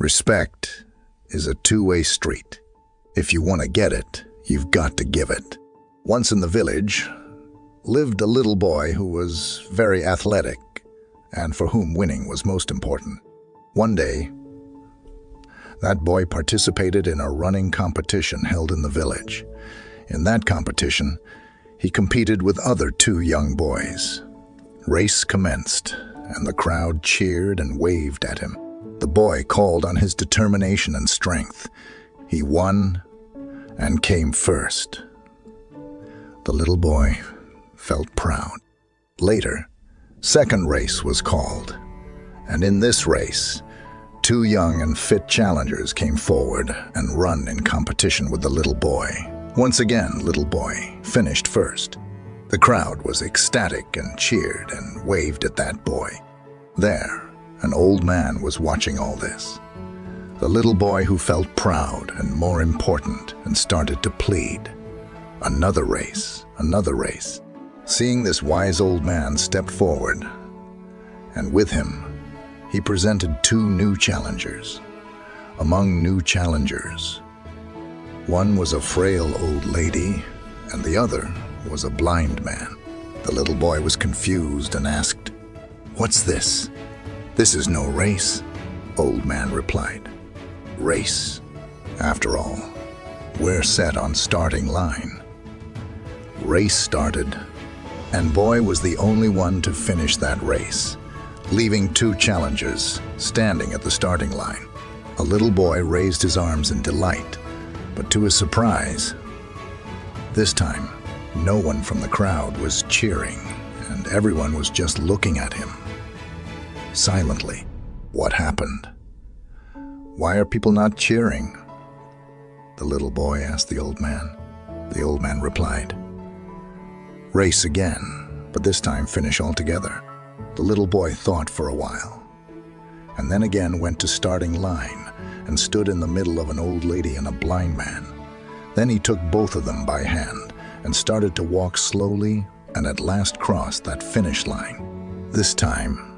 Respect is a two-way street. If you want to get it, you've got to give it. Once in the village lived a little boy who was very athletic and for whom winning was most important. One day, that boy participated in a running competition held in the village. In that competition, he competed with other two young boys. Race commenced, and the crowd cheered and waved at him. The boy called on his determination and strength. He won and came first. The little boy felt proud. Later, second race was called, and in this race, two young and fit challengers came forward and run in competition with the little boy. Once again, little boy finished first. The crowd was ecstatic and cheered and waved at that boy. There, an old man was watching all this. The little boy who felt proud and more important and started to plead. Another race, another race. Seeing this wise old man stepped forward, and with him, he presented two new challengers. Among new challengers, one was a frail old lady, and the other was a blind man. The little boy was confused and asked, "What's this? This is no race." Old man replied, "Race. After all, we're set on starting line." Race started, and boy was the only one to finish that race, leaving two challengers standing at the starting line. A little boy raised his arms in delight, but to his surprise, this time, no one from the crowd was cheering, and everyone was just looking at him. Silently, what happened? Why are people not cheering? The little boy asked the old man. The old man replied, "Race again, but this time finish altogether." The little boy thought for a while, and then again went to starting line and stood in the middle of an old lady and a blind man. Then he took both of them by hand and started to walk slowly and at last crossed that finish line. This time,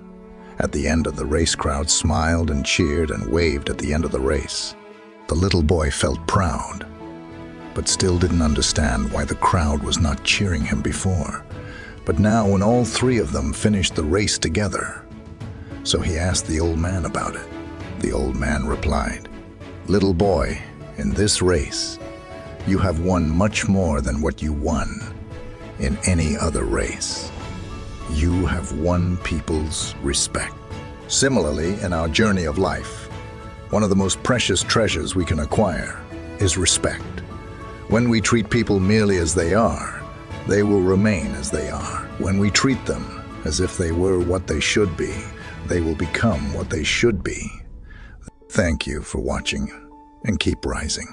at the end of the race, crowd smiled and cheered and waved at the end of the race. The little boy felt proud, but still didn't understand why the crowd was not cheering him before. But now, when all three of them finished the race together, so he asked the old man about it. The old man replied, "Little boy, in this race, you have won much more than what you won in any other race. You have won people's respect." Similarly, in our journey of life, one of the most precious treasures we can acquire is respect. When we treat people merely as they are, they will remain as they are. When we treat them as if they were what they should be, they will become what they should be. Thank you for watching, and keep rising.